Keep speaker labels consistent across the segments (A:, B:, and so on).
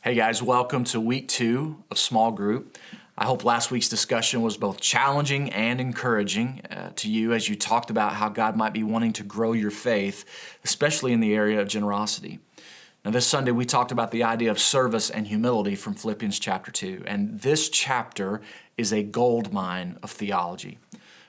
A: Hey guys, welcome to week 2 of small group. I hope last week's discussion was both challenging and encouraging to you as you talked about how God might be wanting to grow your faith, especially in the area of generosity. Now this Sunday we talked about the idea of service and humility from Philippians chapter 2, and this chapter is a gold mine of theology.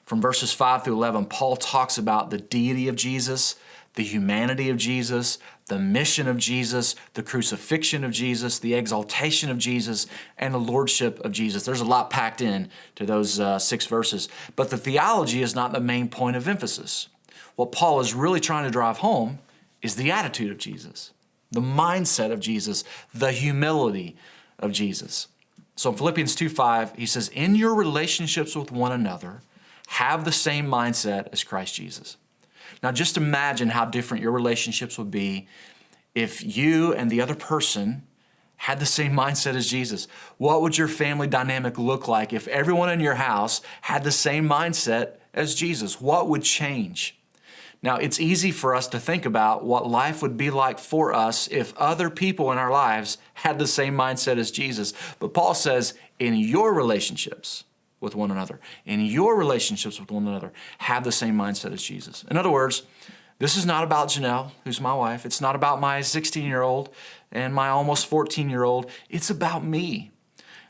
A: From verses 5 through 11, Paul talks about the deity of Jesus, the humanity of Jesus, the mission of Jesus, the crucifixion of Jesus, the exaltation of Jesus, and the lordship of Jesus. There's a lot packed in to those 6 verses. But the theology is not the main point of emphasis. What Paul is really trying to drive home is the attitude of Jesus, the mindset of Jesus, the humility of Jesus. So in Philippians 2:5, he says, "In your relationships with one another, have the same mindset as Christ Jesus." Now just imagine how different your relationships would be if you and the other person had the same mindset as Jesus. What would your family dynamic look like if everyone in your house had the same mindset as Jesus? What would change? Now, it's easy for us to think about what life would be like for us if other people in our lives had the same mindset as Jesus. But Paul says, in your relationships with one another, have the same mindset as Jesus. In other words, this is not about Janelle, who's my wife. It's not about my 16-year-old and my almost 14-year-old. It's about me.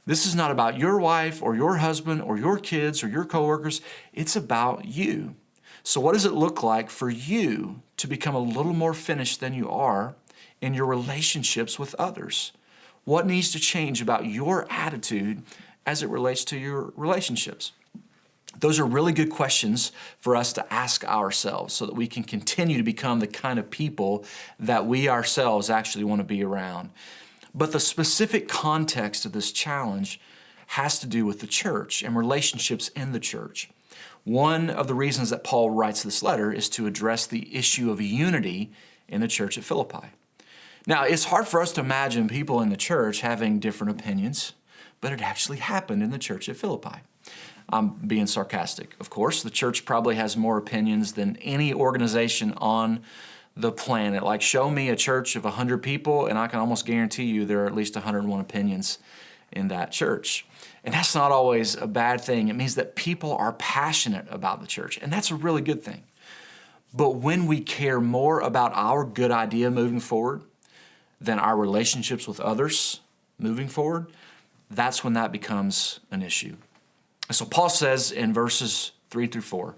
A: This is not about your wife or your husband or your kids or your coworkers. It's about you. So what does it look like for you to become a little more finished than you are in your relationships with others? What needs to change about your attitude as it relates to your relationships? Those are really good questions for us to ask ourselves so that we can continue to become the kind of people that we ourselves actually want to be around. But the specific context of this challenge has to do with the church and relationships in the church. One of the reasons that Paul writes this letter is to address the issue of unity in the church at Philippi. Now, it's hard for us to imagine people in the church having different opinions, but it actually happened in the church at Philippi. I'm being sarcastic, of course. The church probably has more opinions than any organization on the planet. Like, show me a church of 100 people, and I can almost guarantee you there are at least 101 opinions in that church. And that's not always a bad thing. It means that people are passionate about the church, and that's a really good thing. But when we care more about our good idea moving forward than our relationships with others moving forward, that's when that becomes an issue. And so Paul says in verses 3 through 4,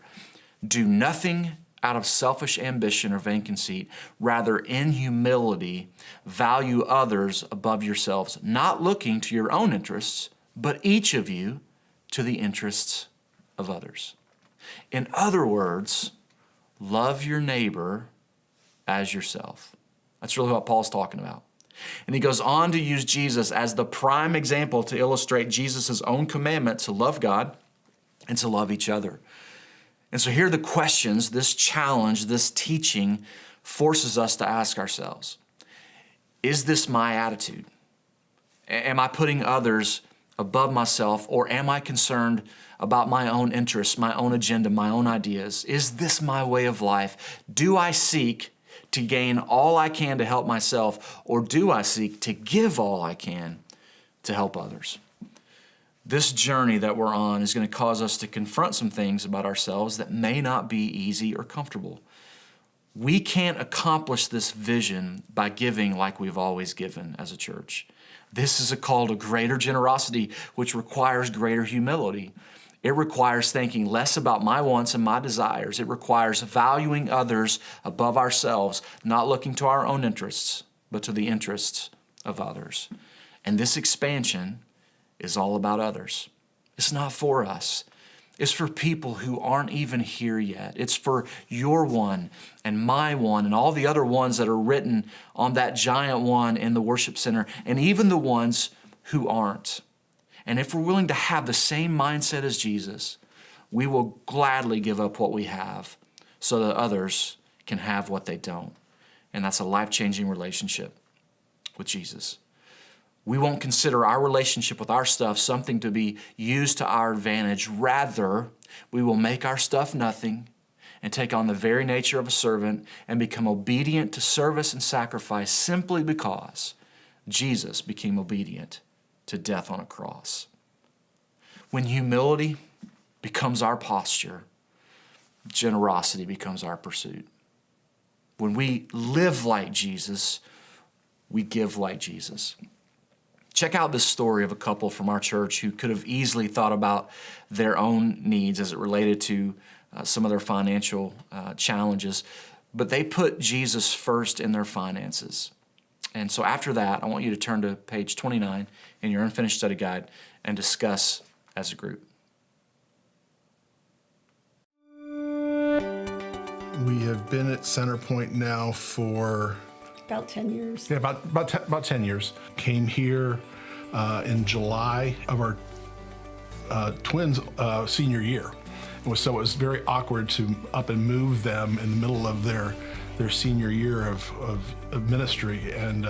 A: "Do nothing out of selfish ambition or vain conceit. Rather, in humility, value others above yourselves, not looking to your own interests, but each of you to the interests of others." In other words, love your neighbor as yourself. That's really what Paul's talking about. And he goes on to use Jesus as the prime example to illustrate Jesus' own commandment to love God and to love each other. And so here are the questions this challenge, this teaching forces us to ask ourselves. Is this my attitude? Am I putting others above myself, or am I concerned about my own interests, my own agenda, my own ideas? Is this my way of life? Do I seek to gain all I can to help myself, or do I seek to give all I can to help others? This journey that we're on is going to cause us to confront some things about ourselves that may not be easy or comfortable. We can't accomplish this vision by giving like we've always given as a church. This is a call to greater generosity, which requires greater humility. It requires thinking less about my wants and my desires. It requires valuing others above ourselves, not looking to our own interests, but to the interests of others. And this expansion is all about others. It's not for us. It's for people who aren't even here yet. It's for your one and my one and all the other ones that are written on that giant one in the worship center, and even the ones who aren't. And if we're willing to have the same mindset as Jesus, we will gladly give up what we have so that others can have what they don't. And that's a life-changing relationship with Jesus. We won't consider our relationship with our stuff something to be used to our advantage. Rather, we will make our stuff nothing and take on the very nature of a servant and become obedient to service and sacrifice simply because Jesus became obedient to death on a cross. When humility becomes our posture, generosity becomes our pursuit. When we live like Jesus, we give like Jesus. Check out this story of a couple from our church who could have easily thought about their own needs as it related to some of their financial challenges, but they put Jesus first in their finances. And so after that, I want you to turn to page 29 in your Unfinished Study Guide and discuss as a group.
B: We have been at Center Pointe now for
C: about 10 years.
B: Yeah, about 10 years. Came here in July of our twins' senior year. So it was very awkward to up and move them in the middle of their senior year of ministry. And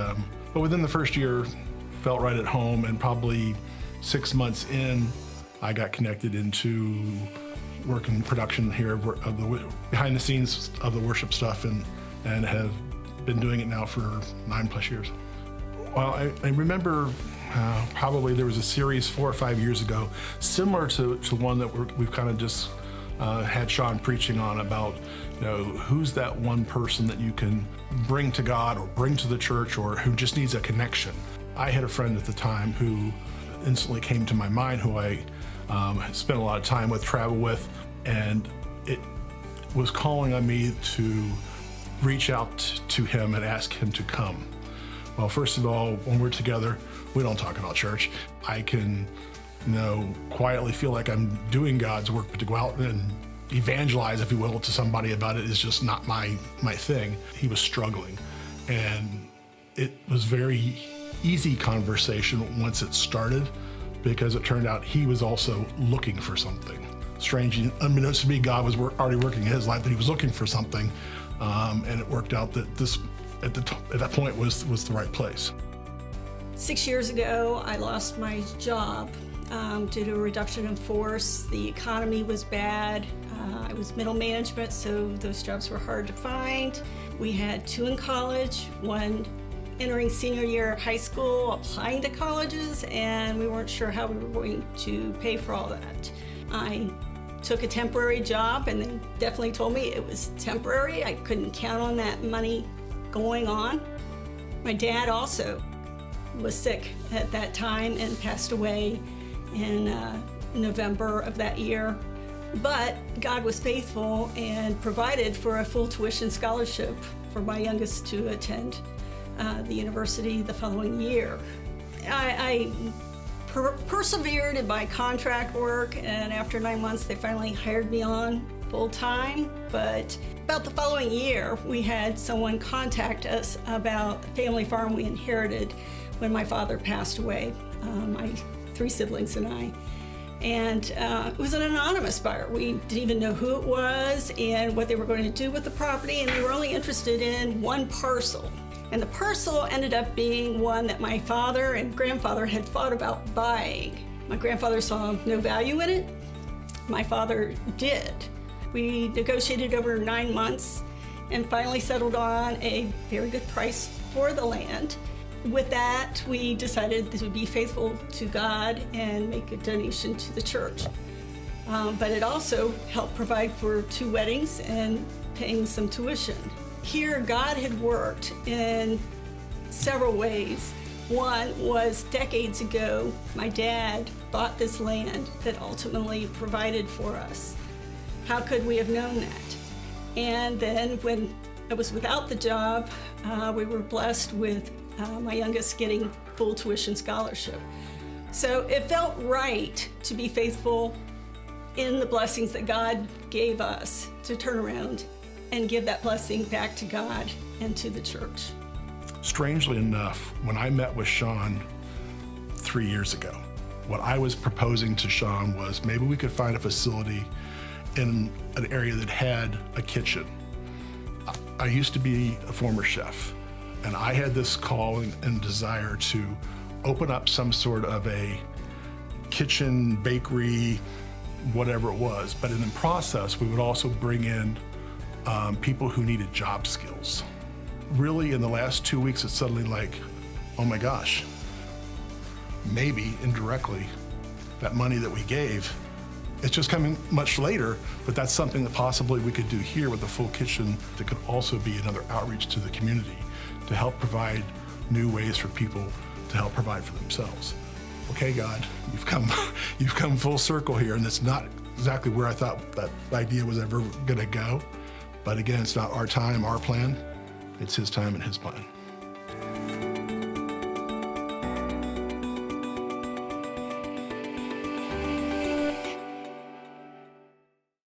B: but within the first year, felt right at home, and probably 6 months in, I got connected into working production here of the behind the scenes of the worship stuff, and have been doing it now for 9+ years. Well, I remember probably there was a series 4 or 5 years ago, similar to one that we've kind of just had Sean preaching on about, who's that one person that you can bring to God or bring to the church, or who just needs a connection. I had a friend at the time who instantly came to my mind, who I spent a lot of time with, travel with, and it was calling on me to reach out to him and ask him to come. Well, first of all, when we're together, we don't talk about church. I can, quietly feel like I'm doing God's work, but to go out and evangelize, if you will, to somebody about it is just not my thing. He was struggling, and it was very easy conversation once it started, because it turned out he was also looking for something. Strange, unbeknownst to me, God was already working in his life, but he was looking for something, and it worked out that this, at that point, was the right place.
C: 6 years ago, I lost my job due to a reduction in force. The economy was bad. I was middle management, so those jobs were hard to find. We had 2 in college, one entering senior year of high school, applying to colleges, and we weren't sure how we were going to pay for all that. I took a temporary job, and they definitely told me it was temporary. I couldn't count on that money going on. My dad also was sick at that time and passed away in November of that year. But God was faithful and provided for a full tuition scholarship for my youngest to attend the university the following year. I persevered in my contract work, and after 9 months they finally hired me on full time. But about the following year, we had someone contact us about a family farm we inherited when my father passed away, my 3 siblings and I. And it was an anonymous buyer. We didn't even know who it was and what they were going to do with the property, and they were only interested in one parcel. And the parcel ended up being one that my father and grandfather had thought about buying. My grandfather saw no value in it. My father did. We negotiated over 9 months and finally settled on a very good price for the land. With that, we decided to be faithful to God and make a donation to the church. But it also helped provide for 2 weddings and paying some tuition. Here, God had worked in several ways. One was decades ago, my dad bought this land that ultimately provided for us. How could we have known that? And then when I was without the job, we were blessed with my youngest getting full tuition scholarship. So it felt right to be faithful in the blessings that God gave us, to turn around and give that blessing back to God and to the church.
B: Strangely enough, when I met with Sean 3 years ago, what I was proposing to Sean was maybe we could find a facility in an area that had a kitchen. I used to be a former chef, and I had this call and desire to open up some sort of a kitchen, bakery, whatever it was. But in the process, we would also bring in people who needed job skills. Really, in the last 2 weeks, it's suddenly like, oh my gosh, maybe indirectly that money that we gave, it's just coming much later, but that's something that possibly we could do here with a full kitchen that could also be another outreach to the community to help provide new ways for people to help provide for themselves. Okay, God, you've come full circle here, and it's not exactly where I thought that idea was ever gonna go. But again, it's not our time, our plan. It's His time and His plan.